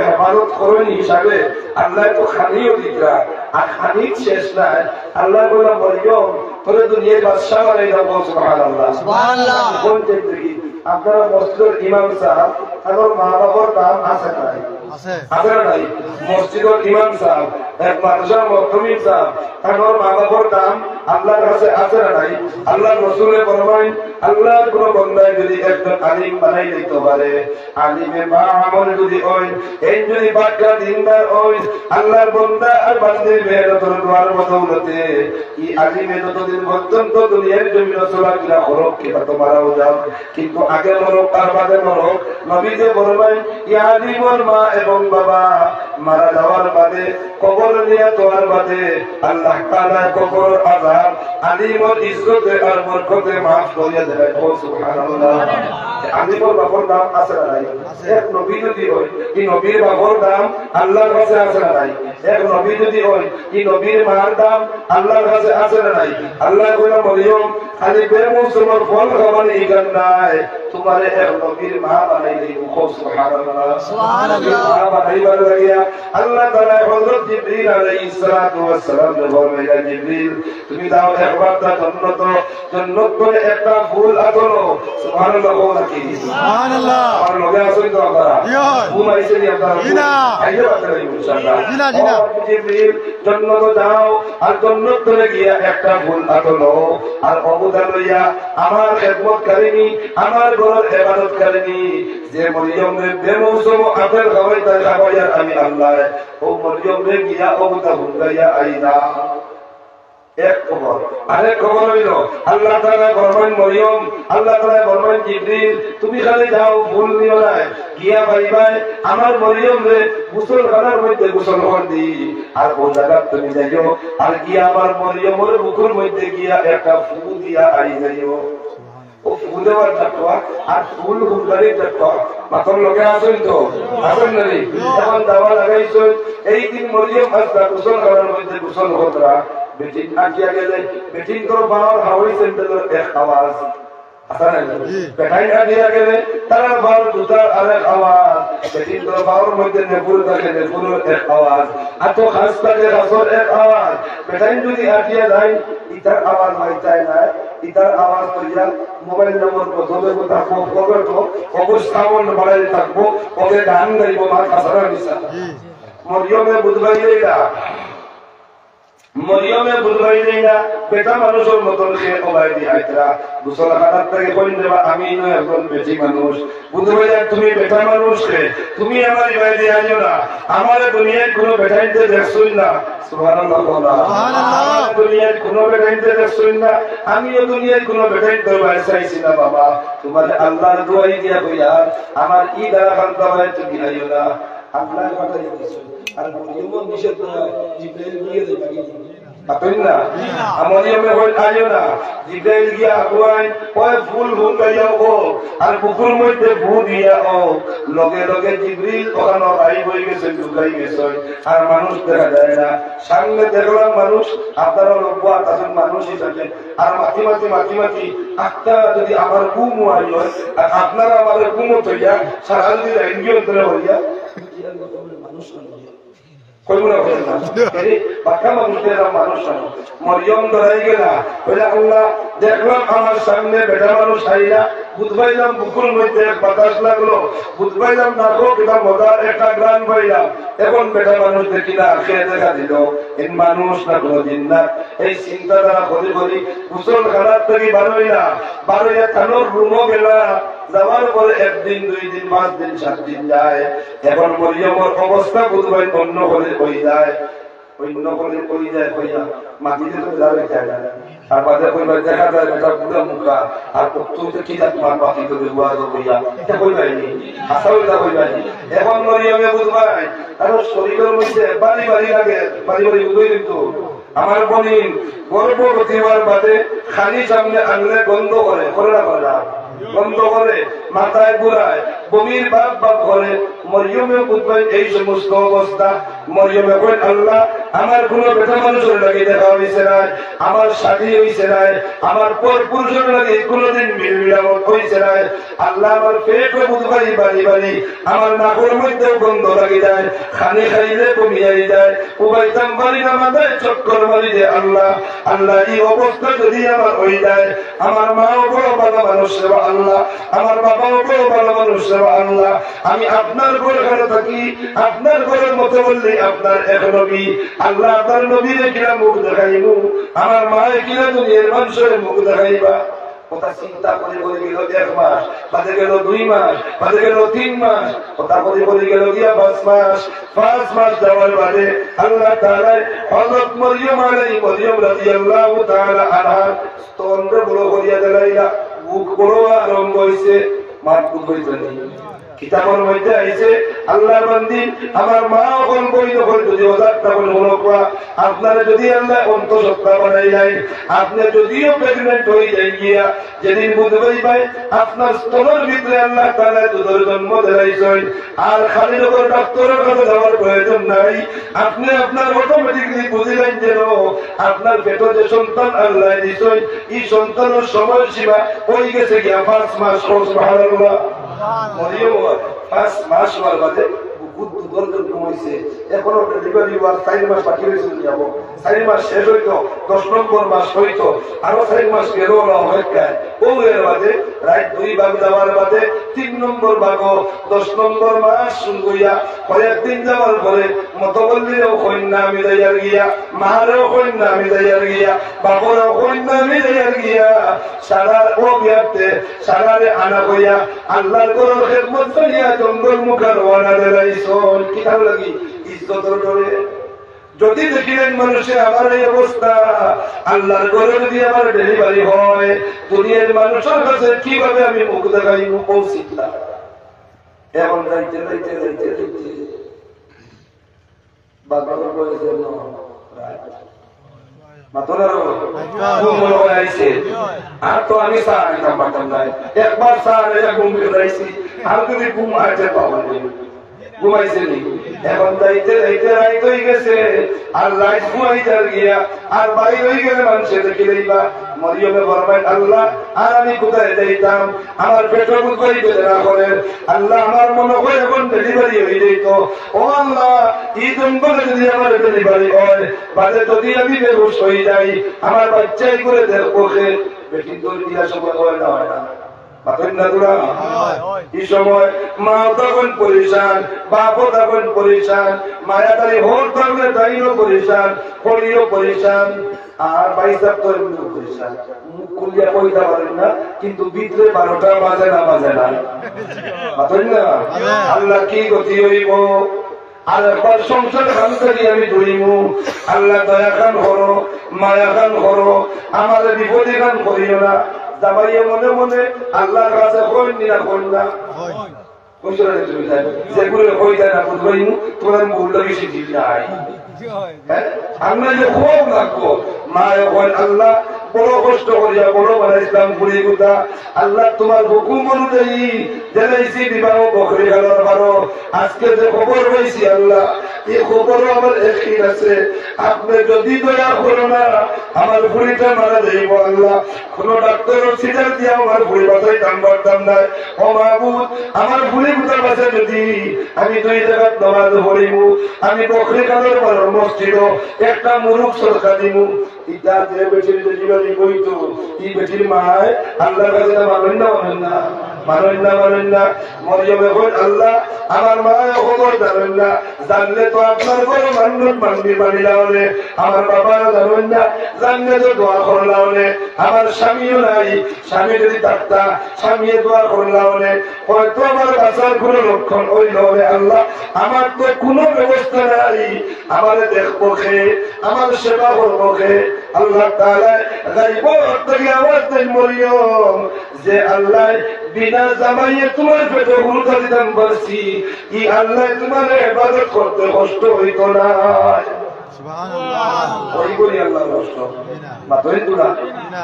হেফাজত করেন হিসাবে আল্লাহ তো খানিও দিতরা আর খানিক শেষ নাই আল্লাহ বলে মরিয়ম তোরে দুনিয়ার বাদশাহ বানাই দাও সুবহানাল্লাহ সুবহানাল্লাহ কোন দেখি আপনারা মসজিদের ইমাম সাহেব তার মা বাবার দাম আছে নাই আছে আছে নাই মসজিদের ইমাম সাহেব এক মাদ্রাসার মুফতি সাহেব তার মা বাবার দাম আল্লাহর কাছে আছে নাই আল্লাহ রাসূলের ফরমান আল্লাহর কোন বান্দায় যদি একজন আলিম বানাই দিতে পারে আলিমে বা আমল যদি হয় এই যদি বাক্কা দিনদার হয় আল্লাহর বান্দা আর বান্দির মেহনতের দোয়ার বদৌলতে কি আলিমে যতদিন পর্যন্ত দুনিয়ার জমিনে চলাফেরা করুক কিংবা তোমারাও যাও কিন্তু আগে মরক তার বাদে মরক নবীজি বলবেন ইয়া আলিমর মা এবং বাবা মারা যাওয়ার বাদে কবর নিয়ে তোয়ার বাদে আল্লাহ তাআলা কবর আযাব আলিমর ইজ্জতে আর বরকতে maaf করিয়া দেয় ও সুবহানাল্লাহ আলিমর বাবার নাম আছে না নাই এক নবী যদি হয় এই নবীর বাবার নাম আল্লাহর কাছে আছে না নাই এক নবী যদি হয় এই নবীর মার নাম আল্লাহর কাছে আছে না নাই আল্লাহ কইলো মরিয়ম খালি বেমুসলমান ফল খাওয়ানি ইগান নাই তোমারে এক নবীর মা বানাই দেই ও সুবহানাল্লাহ সুবহানাল্লাহ মা বানাইবার লাগিয়া আল্লাহ তাআলা হযরত জিবরিল আলাইহিস সালাতু ওয়াস সালাম বললেন জিবরিল তুমি দাও একবার তা জান্নাত করে একটা ফুল আদলো সুবহানাল্লাহ নাকি সুবহানাল্লাহ আর লগে আসুন তো আপনারা ফুল আইছে নি আপনারা জিনা আইতে পারবেন ইনশাআল্লাহ জিনা জিনা জিবরিল জান্নাত দাও আর জান্নাত করে গিয়া একটা ফুল আদলো আর অবদান লইয়া আমার খেদমত করেনি আমার ঘরের ইবাদত করেনি যে মরিয়মের বেমৌসুম আপেল খাওয়াই তাই খাওয়াইয়া আমি আল্লাহ ও মরিয়মের গিয়া অবদান হুঙ্গাইয়া আইনা এক খবর আরেক খবর হইল আল্লাহ তাআলা ফরমান মরিয়ম আল্লাহ তাআলা ফরমান জিবরিল তুমি খালি যাও ভুল নিও না গিয়া ভাইবাই আমার মরিয়ম রে গোসল করার মধ্যে গোসল কর দি আর কোন জায়গা তুমি যাইও আর গিয়া আমার মরিয়মের বুকুর মধ্যে গিয়া একটা ফু দিয়া আই যাইও ও ফুল দেওয়ার টাকা আর ফুল হুঙ্গারির টাকা মাথর লোকে আসেন তো আসেন না এখন দাওয়া লাগাইছো এই দিন মরিয়ম আসতা গোসল করার মধ্যে গোসল হতরা বেটিন আকিয়া গেলে বেটিন তোর বাবার হাওয়াই সেন্টারের এক আওয়াজ আসানে বেটাই আকিয়া গেলে তার বাবার জুতার আরেক আওয়াজ বেটিন তোর বাবার মধ্যে নেপুর থাকে নেপুরের এক আওয়াজ আর তো খাস থাকে রাসর এক আওয়াজ বেটাই যদি আকিয়া যায় ইতার আওয়াজ মাইতাই না ইতার আওয়াজ করিয়া মোবাইল নম্বর প্রথমে থাকবো কবে তো অবস্থাপন বাড়াই থাকবো কবে গান গাইব মার কাছাড়া নিশা মরিয়মে বুধবাইলেইরা মরিয়মে বুধবাইলেইরা বেটা মানুষের মতন সে ওলাই দি আইতরা দুসরা হাত থেকে কইন দেবা আমি নয় একজন বেটি মানুষ বুধবাইলা তুমি বেটা মানুষ রে তুমি আমার বাইরে আইও না আমার দুনিয়ায় কোনো বেটাইতে দেখছই না সুবহানাল্লাহ সুবহানাল্লাহ দুনিয়ায় কোনো বেটাইতে দেখছই না আমিও দুনিয়ায় কোনো বেটাইতে বাইরে চাইছি না বাবা তোমার আল্লাহর দোয়াই দিয়া কইয়া আমার ই দ্বারা খান্তা হয় তুমি আইও না আল্লাহর কথা দিছো আর মরিয়ম নিষেধ না জিবরাইল দিয়ে দেবে আপনা আমরিয়মে হল আইও না জিবরাইল গিয়া আগুয়াই ওই ফুল হুঙ্গাইয়া ও আর বুকুর মধ্যে ভু দিয়া ও লগে লগে জিবরিল ওখানে আই হই গেছে ঢুকাই গেছে আর মানুষ দেখা যায় না সামনে দেখলাম মানুষ আপনারা লব্বা তাসন মানুষ হিসেবে আর মাটি একটা যদি আমার ঘুম আইল আর আপনারা আমাদের ঘুম হইয়া সারা দিন এনজিও করে হইয়া মানুষ মরিয়ম ধরাই গেলা আল্লাহ দেখলাম আমার সামনে বেটা মানুষ আইলা বুঝবাইলাম বুকুর মধ্যে বাতাস লাগলো বুঝবাইলাম দেখো কিবা মজার একটা গ্রান পাইলাম এখন বেটা মানুষ দেখি না খেয়ে দেখা দিল এই মানুষ না কোনো জিন্নাত এই চিন্তাধারা করি করি গোসল খানার থেকে বারোইয়া থানোর রুমও গেলা যাওয়ার পরে একদিন 2 দিন 5 দিন 7 দিন যায় এখন মরিয়মের অবস্থা বুঝবাই অন্য করে হয়ে যায় অন্য করে হয়ে যায় হইয়া মাটিতে তো যাবে চায় আর বাদে কইবার দেখা যায় বেটা পুরো মুখা আর তুই তো কি জাত মার বাকি তো দেওয়া হইয়া এটা কইবাইনি আসলে কইবাইনি এখন মরিয়মে বুঝবাই আর শরীরের মধ্যে বাড়ি লাগে বাড়ি বুঝই কিন্তু আমার বোনিন গর্ভবতী হওয়ার বাদে খালি সামনে আনলে গন্ধ করে না বন্ধ করে মাথায় ঘুরায় বমির বাপ করে মরিয়মে বুঝবেন এই সমস্ত অবস্থা মরিয়মে কই আল্লাহ আমার কোন বেটা মানুষের লাগে দেখা হয়েছে না, আমার শাদী হয়েছে না, আমার পর পুরুষের লাগে কোনদিন মিল মিলামত হয়েছে না। আল্লাহ আমার পেট বুধবারি বাড়ি বাড়ি আমার নাকের মধ্যেও গন্ধ লাগে যায়, খানি খাইলে কমিয়াই যায়, উবাইতাম বাড়ি না মাথায় চক্কর মারি যায়। আল্লাহ আল্লাহ এই অবস্থা যদি আমার হয়ে যায়, আমার মাও বড় ভালো মানুষ সেবা আল্লাহ, আমার বাবাও বড় ভালো মানুষ সেবা আল্লাহ, আমি আপনার ঘরে ঘরে থাকি, আপনার ঘরের মতো বললে আপনার এক নবী আল্লাহ, আপনার নবীরে কিনা মুখ দেখাইবো, আমার মায়ের কিনা দুনিয়ার মানুষের মুখ দেখাইবা। কথা চিন্তা করে বলে গেল 1 মাস, বাদে গেল 2 মাস, বাদে গেল 3 মাস, কথা বলে গেল গিয়া 5 মাস। 5 মাস যাওয়ার বাদে আল্লাহ তাআলা হযরত মরিয়ম রাদিয়াল্লাহু তাআলা আনহা স্তনরে বড় করিয়া দিলাইলা, বুক বড় আরম্ভ হইছে, মার বুক হইছে না। কিতাবের মধ্যে আইছে আল্লাহর বান্দি আমার মা ওখান বই যখন যদি ওজারটা বলে মনে করা, আপনারা যদি আল্লাহ অন্তঃসত্ত্বা বানাই যায়, আপনি যদিও প্রেগনেন্ট হয়ে যাই গিয়া যেদিন বুঝবেই পাই আপনার স্তনের ভিতরে আল্লাহ তাআলা দুধের জন্ম দিলাইছেন, আর খালি যখন ডাক্তারের কাছে যাওয়ার প্রয়োজন নাই, আপনি আপনার অটোমেটিকলি বুঝিলেন যেন আপনার পেটে যে সন্তান আল্লাহ দিয়েছেন, এই সন্তানের সময়সীমা হয়ে গেছে গিয়া 5 মাস। সুবহানাল্লাহ। মরিয়ম 5 মাস হওয়ার বাদে এখনো ডেলিভারি হওয়ার 4 মাস বাকি রয়েছে, যাবো 4 মাস শেষ হইতো, 10 নম্বর মাস হইতো, আরো 4 মাস গেল অপেক্ষায়। ও এর বাদে রাত 2 ভাগ যাওয়ার বাদে 3 নম্বর ভাগ 10 নম্বর মাস শুরু হইয়া কয়েকদিন যাওয়ার পরে মতবল্লিরও কন্যা মিলাইয়ার গিয়া, মারেও কন্যা মিলাইয়ার গিয়া, বাবরেও কন্যা মিলাইয়ার গিয়া, সারা ও বিয়াতে সারারে আনা হইয়া আল্লাহর ঘরের খেদমত করিয়া জঙ্গল মুখে রওনা দিলাইছন। কি কারণ লাগি? ইজ্জতের ডরে। যদি দেখিলেন মানুষের আমার এই অবস্থা, আল্লাহর ঘরে যদি আমার ডেলিভারি হয়, দুনিয়ার মানুষের কাছে কিভাবে আমি মুখ দেখাই পৌঁছিলাম। এখন যাইতে যাইতে যাইতে যাইতে বাবার বয়সে আর তো আমি চা আনতাম পারতাম না, একবার চা ঘুম ফিরাইছি, আর যদি ঘুম আইতে পাবো ঘুমাইছে নি। এখন যাইতে যাইতে রাইত হয়ে গেছে, আর লাইট ঘুমাইতে গিয়া আর বাইর হয়ে গেলে মানুষে দেখে দেইবা মরিয়মে বলবেন আল্লাহ আর আমি কোথায় যাইতাম, আমার পেট বুঝবাই বেদনা করেন আল্লাহ, আমার মনে হয় এখন ডেলিভারি হয়ে যেত। ও আল্লাহ এই জঙ্গলে যদি আমার ডেলিভারি হয়, বাদে যদি আমি বেহুশ হয়ে যাই, আমার বাচ্চাই করে দেখবো বেটি দৌড় দিয়া সময় হয় না, হয় না এই সময় মা তখন পরিশান, বাপও তখন পরিশান, মায়া তারি হোর তখন তাইও পরিশান, হরিও পরিশান, আর বাইসাব তো এমনিও পরিশান। মুখ খুলিয়া কইতে পারেন না, কিন্তু ভিতরে 12টা বাজে না বাজে না। আল্লাহ কি গতি হইব, আর একবার সংসার খান থেকে আমি ধরিমু। আল্লাহ দয়া খান করো, মায়া খান করো, আমার বিপদে খান করিও না। জামাইয়ে মনে মনে আল্লাহর কাছে কই না কই না যেগুলো কই যায় না বুঝবাইমু, তোমার মূল্য বেশি দিন নাই। আমরা যে খুব লাগবো মা এখন আল্লাহ বড় কষ্ট করিয়া বড় বানাইছিলাম ঘুরি গুতা, আল্লাহ তোমার হুকুম অনুযায়ী জেলাইছি বিবাহ বকরি গেলার পারো। আজকে যে খবর হয়েছি আল্লাহ, এই খবরও আমার একই আছে, আপনি যদি দয়া করো না আমার ভুড়িটা মারা যাইব আল্লাহ। কোন ডাক্তার সিটার দিয়ে আমার ভুড়ি বাসায় দাম পারতাম না। ও মাহবুব আমার ভুড়ি গুতার বাসা যদি আমি 2 জায়গায় নামাজ পড়িব, আমি বকরি গেলার পারো মসজিদ একটা মুরুখ সরকার দিব, ইটা যে বেটির জীবনী বইতো এই বেটির মায় আল্লাহর কাছে মানেন না মানেন না মানেন না মানেন না। মরিয়ম এখন আল্লাহ আমার মায় খবর জানেন না, জানলে তো আপনার বড় মান্যত মানবি মানিলাওনে, আমার বাবা জানেন না, জানলে তো দোয়া করলাওনে, আমার স্বামীও নাই, স্বামী যদি থাকতা স্বামী দোয়া করলাওনে, হয়তো আমার বাঁচার কোন লক্ষণ হইল আল্লাহ, আমার তো কোনো ব্যবস্থা নাই, আমার দেখবো খে, আমার সেবা করবো খে। আল্লাহ তাআলা গায়ব থেকে আওয়াজ দেন মরিয়ম যে আল্লাহ বিনা জামাইয়ে তোমার পেটে হুলকা দিতাম বলছি, ই আল্লাহ তোমার ইবাদত করতে কষ্ট হইতো না। সুবহানাল্লাহ। ওই বলি আল্লাহ কষ্ট মাতই তুলা,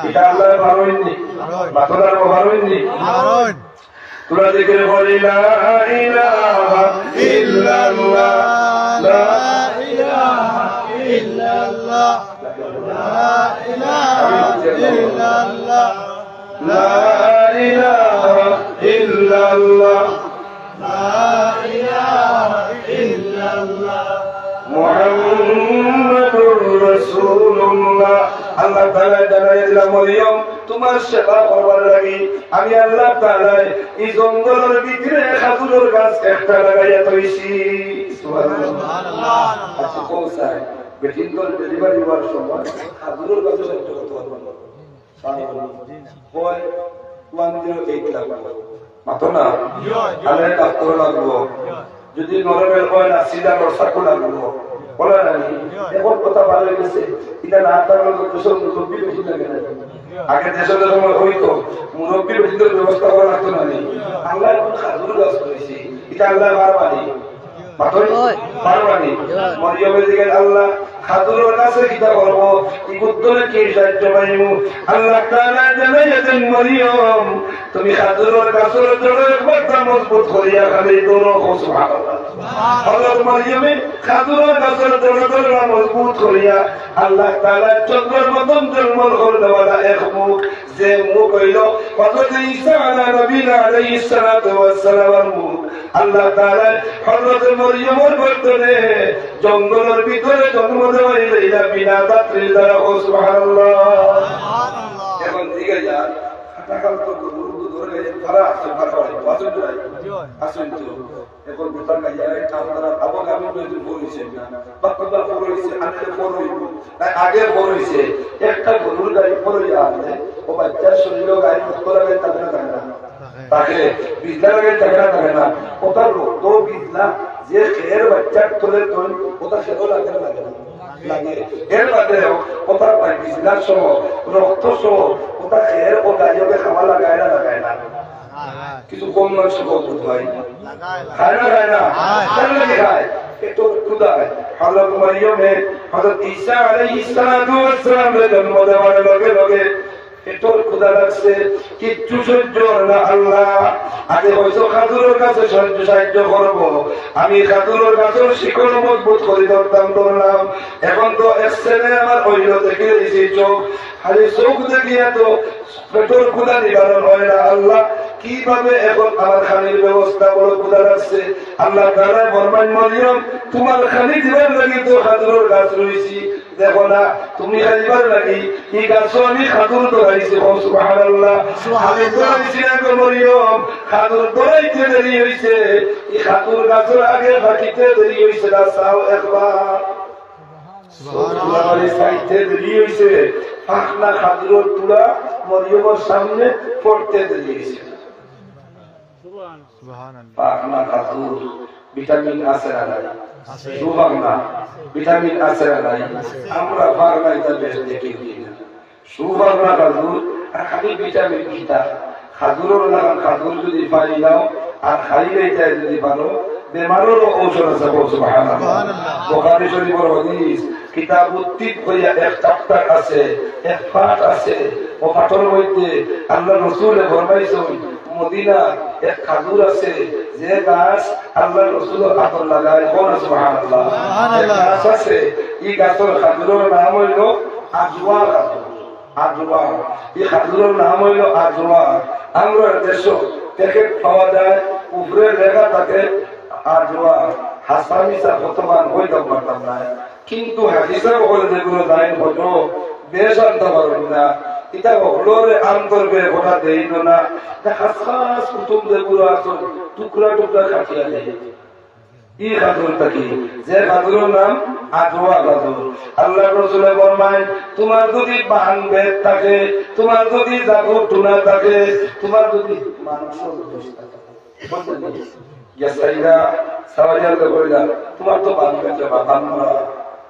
এটা আল্লাহ ভালোইনি মাতলার ভালোইনি তোরা দেখে বলি লা ইলাহা ইল্লাল্লাহ লা ইলাহা মুহাম্মাদুর রাসূলুল্লাহ। আল্লাহ তাআলা জানাই দিলাম মরিয়ম তোমার সেবা করবার লাগি আমি আল্লাহ তাআলা এই জঙ্গলের ভিতরে খেজুরের গাছ একটা লাগাইয়া তৈছি। সুবহানাল্লাহ। আচ্ছা কোথায় বেটিন তোর ডেলিভারি হওয়ার সময় খেজুরের গাছের একটা কথা বলবো হয় 108 লাগবে মাত্র না আলে ডাক্তার লাগবো যদি নরমেল হয় না সিধা রসাকো লাগবো বলা নাই এখন কথা ভালো হয়েছে এটা না থাকলে তো দেশের মুরব্বী বেশি লাগে না আগে দেশের সময় হইতো মুরব্বী বেশিদের ব্যবস্থা করা লাগতো না আল্লাহ এখন খাজুর গাছ করেছি এটা আল্লাহ বারবারই বারবারই মরিয়মের দিকে আল্লাহ খাজুরের কাছে কিতা করবো ইগুত্তরে কি সাহায্য পাইমু আল্লাহ তাআলা জানাইলেন মরিয়ম তুমি খাজুরের গাছের জন্য একবার মজবুত করিয়া খালি দৌড়ো সুবহানাল্লাহ। হযরত মরিয়মে খাজুরের গাছের জন্য মজবুত করিয়া আল্লাহ তাআলা চন্দ্রের মতন জন্মল করলেওয়ালা এক মুখ যে মুখ হইল হযরত ঈসা আলাইহিস সালাতু ওয়াস সালামের মুখ আল্লাহ তাআলা হযরত মরিয়মের গর্ভে জঙ্গলের ভিতরে জন্ম দেওয়াইলে ইলা বিনা দাত্রী দ্বারা সুবহানাল্লাহ। এখন দিকে যা টাকাল তো গুরু ধরে ফারা আছে ফারা আসুন যাই আসুন তো এখন বিতার গায়া এটা আমরা আবার আমি বলি বলিছে না বাকবা পড়ইছে আগে পড়ইব তাই আগে পড়ইছে একটা গরুর গাড়ি পড়ইয়া আছে ও বাচ্চা শরীর গাড়ি মুক্ত লাগে তাকে না তাকে বিজলা লাগে তাকে না ওটার তো বিজলা যে খের বাচ্চার তোলে তোল ওটা সেও লাগে লাগে লাগে এর বাদে ওটা বিজলার সহ রক্ত সহ ওটা খের ও গাড়িকে খাওয়া লাগায় না কিছু কম মাংস কত হয় খায় না খায় এত খুদায় হযরত মরিয়মে হযরত ঈসা আলাইহিস সালাতু ওয়াস সালামের জন্ম দেওয়ার লগে লগে এতর খুদা লাগছে কিচ্ছু সহ্য না আল্লাহ আগে হয়তো খাজুরের কাছে সাহায্য করবো আমি খাজুরের গাছের শিকড় মজবুত করে ধরলাম এখন তো এক ছেলে আমার হইল দেখে দিয়েছি চোখ খালি চোখ দেখিয়া তো পেটর খুদা নিবারণ হয় না আল্লাহ কিভাবে এখন আমার খানির ব্যবস্থা বড় খুদা রাখছে আল্লাহ তাআলা ফরমান মরিয়ম তোমার খানি দিবার লাগি তো খাজুরের গাছ রয়েছি দেখো না তুমি খাইবার লাগি এই গাছ আমি খাজুর ধরাইছি সুবহানাল্লাহ আমি ধরাইছি না মরিয়ম খাজুর ধরাইতে দেরি হইছে এই খাজুর গাছের আগে বাকিতে দেরি হইছে না চাও একবার সুবহানাল্লাহ সাইতে দেরি হইছে পাখনা খাজুরের তুলা মরিয়মের সামনে পড়তে দেরি হইছে সুবহানাল্লাহ পাখনা খাজুর ভিটামিন আছে না আছে সুবহানাল্লাহ ভিটামিন আছে না আমরা ফার্মাইটা বেশ দেখি না সুবহানাল্লাহ খাজুর আর খালি ভিটামিন কিটা খাজুরের নাম খাজুর যদি পাই নাও আর খাইলেই যায় যদি পারো বেমারেরও ঔষধ আছে সুবহানাল্লাহ বুখারী শরীফের হাদিস কিতাবুত তিব হইয়া এক চ্যাপ্টার আছে এক পাঠ আছে ও পাঠের মধ্যে আল্লাহ রাসূল ফরমাইছেন মদিনা এক খাজুর আছে যে গাছ আল্লাহ রাসূলের আতর লাগায় কোন সুবহানাল্লাহ গাছ আছে এই গাছের খাজুরের নাম হইল আজওয়া আজওয়া এই খাজুরের নাম হইল আজওয়া আমরা দেশে প্যাকেট পাওয়া যায় উপরে লেখা থাকে আজওয়া হাসামিসা বর্তমান হইতে পারতাম না কিন্তু হাদিসে বলে যেগুলো নাই হতো বেশ আনতে পারবেন না এটা হলোরে আন্তর্বে ঘটা দেই না খাস খাস কুতুব যেগুলো আছে টুকরা টুকরা কাটিয়া দেয় এই খাজুরটা কি যে খাজুরের নাম আজওয়া খাজুর আল্লাহ রাসূল ফরমায় তোমার যদি বান বেদ থাকে তোমার যদি জাগর টুনা থাকে তোমার যদি মাংস দোষ থাকে ইয়াসাইরা সাওয়াজাল কইলা তোমার তো বান বেদ বান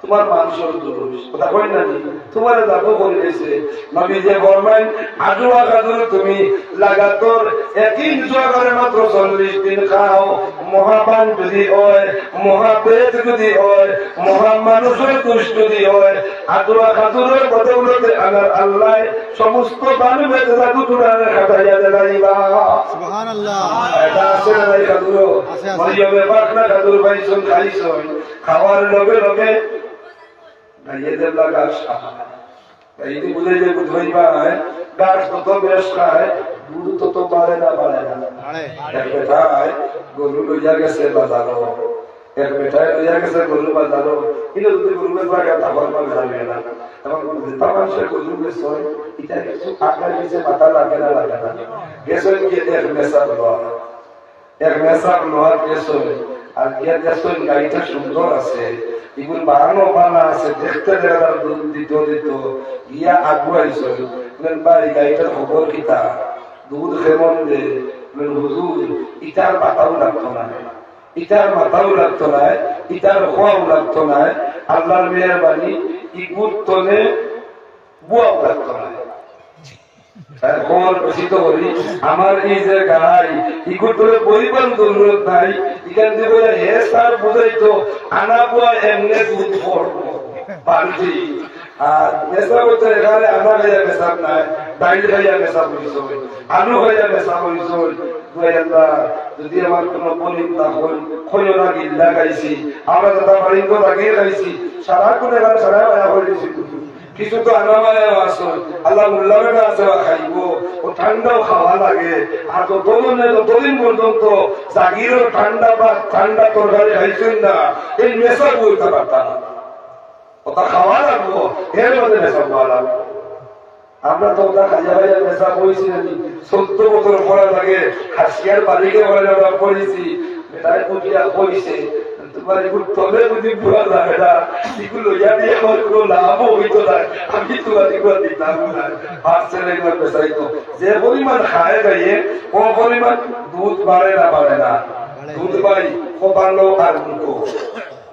তোমার মানুষের দোষ কথা কই না তোমার জাগো করে দিয়েছে নবী যে ফরমায় আজওয়া খাজুর তুমি লাগাতার একই জোগাড়ে মাত্র 40 দিন খাও মহাবান যদি হয় মহাপেট যদি হয় মহামানুষের দুষ্ট যদি হয় আজওয়া খাজুরের বদৌলতে আমার আল্লাহ সমস্ত বান বেদ জাদু টুনারে খাটাইয়া দেলাইবা সুবহানাল্লাহ এটা আছে না খাজুর মরিয়মে পাকনা খাজুর পাইছন খাইছন খাওয়ার লগে লগে ভাইয়েদের লাগা এই যে বুঝে যে বুঝাইবা গাছ তত বেশ খায় দুধ তত বাড়ে না এক বেটায় গরু লইয়া গেছে বাজারো এক বেটায় লইয়া গেছে গরু বাজারো কিন্তু যদি গরু বেচা তাহলে পাবে না এবং মানুষের গরু বেচ হয় এটা কিছু আকার নিচে মাথা লাগে না গেছে গিয়ে এক মেসার লোহার গেছ আর গিয়ে গেছেন গাড়িটা সুন্দর আছে এগুলো বাড়ানো পানা আছে দেখতে দেখা দুধ দিত গিয়া আগুয়াইছ ভাই গাড়িটার খবর কিতা দুধ কেমন যে হুজুর ইটার মাথাও লাগতো না ইটার মাথাও লাগতো না ইটার খোয়াও লাগতো না আল্লাহর মেহরবানি ইগুর তলে বুয়াও লাগতো না আমার এই যে গাই ইগুর তলে পরিবার জরুরত নাই এখান থেকে হে স্যার বুঝাইতো আনা বুয়া এমনি দুধ পড়বো বালতি আর নেশা করতে এখানে আনা খাইয়া নেশাব নাই ডাইল খাইয়া নেশা করিস আলু খাইয়া নেশা করিস যদি আমার কোনো পলিন না হল খয় না গিল্লা খাইছি আমরা দাদা বাড়ির তো লাগিয়ে খাইছি সারা করে এখানে সারা মায়া করেছি কিছু তো আনামায়া আসো আল্লাহ উল্লাহরে না আছে খাইব ও ঠান্ডাও খাওয়া লাগে আর ততদিন পর্যন্ত জাগিরের ঠান্ডা বা ঠান্ডা তরকারি খাইছেন না এই নেশা বলতে পারতাম না ওটা খাওয়া লাগবো এর মধ্যে নেশা খাওয়া লাগবো আমরা তো ওটা খাইয়া খাইয়া নেশা করেছি নাকি ১৪ বছর পড়া লাগে হাসিয়ার বাড়িকে পড়েছি বেটায় পুটিয়া কইছে তোমার এগুলো তবে যদি পুরা যাবে না এগুলো লইয়া দিয়ে আমার কোনো লাভও হইতো না আমি তোমার এগুলো দিতাম না পাঁচ ছেলে এগুলো বেচাইতো যে পরিমাণ খায় গাইয়ে ও পরিমাণ দুধ বাড়ে না দুধ বাড়ি ও বাড়লো আর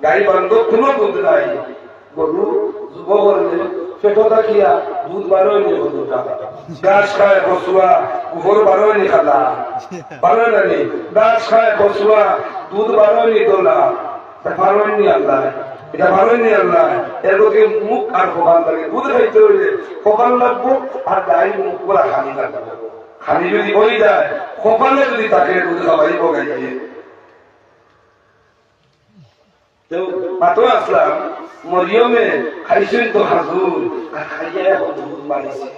গাই বান্ধব কোনো দুধ নাই গরু যুব করলে পেটটা খিয়া দুধ বারোই নি গরুটা গাছ খায় কচুয়া উপর বারোই নি খালা বারোই না নি গাছ খায় কচুয়া দুধ বারোই নি দোলা বারোই নি আল্লাহ এটা বারোই নি আল্লাহ এর মধ্যে মুখ আর কপাল লাগে দুধ খাইতে হইলে কপাল লাগবো আর গাই মুখ গুলা খালি লাগবে খালি যদি বই যায় কপালে যদি তাকে দুধ খাওয়াইব গাইয়ে মাত্র আসলাম মরিয়মে খাইছেন তো হাজুর আর খাইয়া এখন দুধ বাড়িছে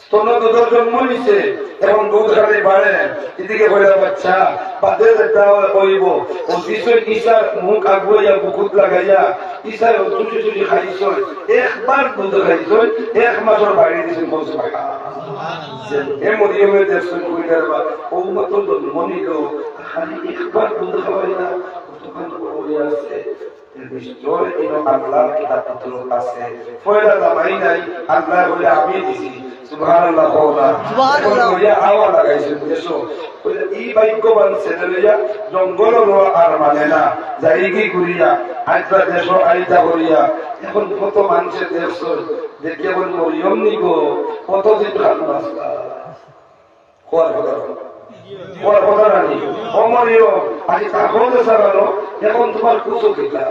স্তন দুধের জন্ম নিছে এখন দুধ খালি বাড়ে এদিকে বলে বাচ্চা পাতে একটা কইব ও দিছই ঈশার মুখ আগুয়া বুকুত লাগাইয়া ঈশার চুচি চুচি খাইছ একবার দুধ খাইছ এক মাসের বাড়ি দিছেন বলছে এ মরিয়মে দেখছেন কইলার বা ও মাত্র জন্ম নিল খালি একবার দুধ খাওয়াই না তখন বলে আছে নিশ্চয় ইনো আল্লাহর কিতাব পত্র আছে ফয়লা জামাই নাই আল্লাহ বলে আমি দিছি সুবহানাল্লাহ সুবহানাল্লাহ বলে আওয়াজ লাগাইছেন দেশো বলে এই ভাগ্যবান ছেলেরা জঙ্গল আর মানে না যাই কি করিয়া আইতা দেশো আইতা করিয়া এখন কত মানুষের দেশ দেখে বল মরিয়ম নিগো কতদিন খান রাস্তা কোয়ার কথা রানি অমরিও আজ এখন সারালো এখন তোমার কুসো কিলা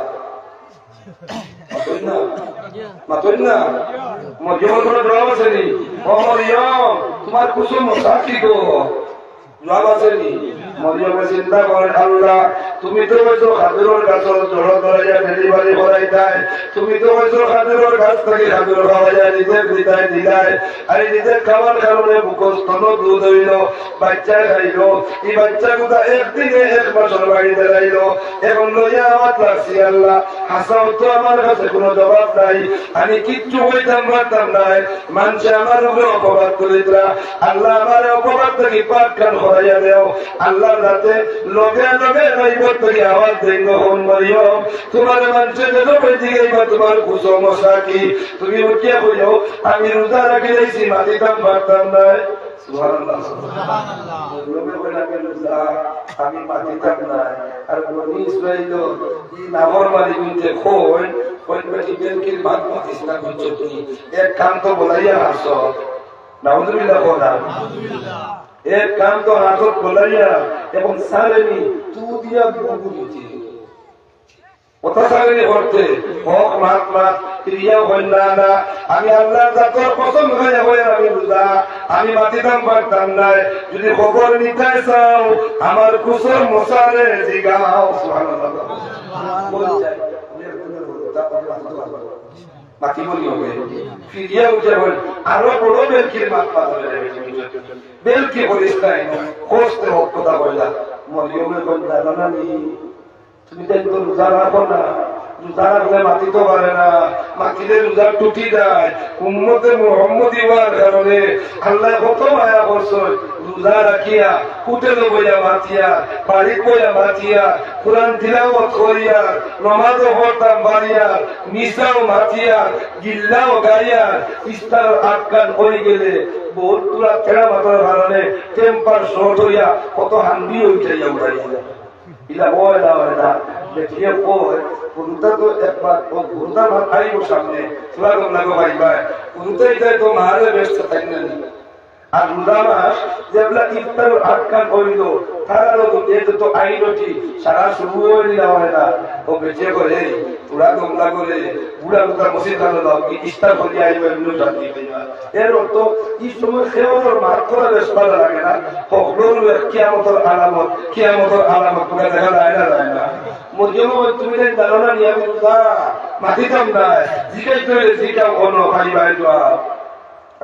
মাতই না মরিয়ম কোনো জবাব আছে নি অমরিয়ম তোমার কুসো মশাকি গো জবাব আছে নি মরিয়মে চিন্তা করেন আল্লাহ তুমি তো হয়তো খাজুরের গাছের জড় ধরাইয়া ডেলিভারি করাই দেয় তুমি তো হয়তো খাজুরের গাছ থেকে খাজুর খাওয়াইয়া নিজের দিদায় দিলাই আর নিজের খাবার কারণে মুখস্থ দুধ হইল বাচ্চা খাইল এই বাচ্চা গুলা একদিনে এক মাসের বাড়িতে রাইল এখন লইয়া আমার লাগছি আল্লাহ হাসাও তো আমার কাছে কোনো জবাব নাই আমি কিচ্ছু হইতাম পারতাম নাই মানুষে আমার উপরে অপবাদ করিতরা আল্লাহ আমার অপবাদ থেকে পাক খান করাইয়া দেও আল্লাহ রাতে লগে লগে রাইবত থেকে আওয়াজ দেন হন মরিয়ম তোমার মানুষের জন্য দিকে তোমার কুসো মশাকি তুমি উঠিয়া বলো আমি রোজা রাখি যাইছি মাটিতাম পারতাম নাই সুবহানাল্লাহ সুবহানাল্লাহ মরিয়মে বলে আমি রোজা আমি মাটিতাম নাই আর বনি ইসরাইল এই নামর মারি গুনতে কই কই বেটি বেলকির ভাত পাতিস না কইছো তুমি এক কাম তো বলাইয়া আসো নাউজুবিল্লাহ কোনা নাউজুবিল্লাহ এক কাম তো হাতত বলাইয়া এবং সারেনি তু দিয়া বুবুলিতে কথা সারেনি করতে হক মাত মাত ক্রিয়া হইল না আমি আল্লাহর জাতের কসম খাইয়া হইয়া আমি রোজা আমি মাতিতাম পারতাম নাই যদি খবর নিতে চাও আমার কুসর মশারে জিগাও সুবহানাল্লাহ সুবহানাল্লাহ মাতি বলি হবে ফিরিয়া উঠে বল আরো বড় বেলকির মাত পাবে বেলকি বলিস নাই কোস্তে হোক কথা বললা মরিয়মের কোন দাদা নি তুমি তো রোজা রাখো না রোজা রাখলে মাতি তো পারে না মাতিলে রোজা টুটি যায় উম্মতে মুহাম্মদী হওয়ার কারণে আল্লাহ কত মায়া করছেন রোজা রাখিয়া হোটেলে বইয়া মাতিয়া বাড়ি বইয়া মাতিয়া কোরআন তিলাওয়াত করিয়া নামাজও পড়তাম বাড়িয়া মিসাও মাতিয়া গিল্লাও গাইয়া ইস্তার আটকান হয়ে গেলে বহুত তুলা তেরা মাথার কারণে টেম্পার শর্ট হইয়া কত হান্ডি উঠাইয়া উঠাইয়া ইলা বয়লা বয়লা দেখিয়ে কয় কোনটা তো একবার কোনটা মার আইব সামনে স্লোগান লাগো ভাই ভাই কোনটা এটা তো মারে ব্যস্ত থাকেন না আর রোজা মাস যেগুলা ইফতার আটকান হইল তারা লোক যেহেতু তো আইনটি সারা শুরু হইল হয় না ও বেঁচে করে তোরা তোমরা করে বুড়া বুড়া মসজিদ দাও কি ইস্তার করে আইবে জাতি এর অর্থ এই সময় সেওর মার করা বেশ ভালো লাগে না হকলোর কিয়ামতের আলামত তোকে দেখা যায় না মরিয়ম তুমি জানো না নিয়মিত মাতিতাম না জিজ্ঞেস করে জিজ্ঞাসা কোনো ভাই ভাই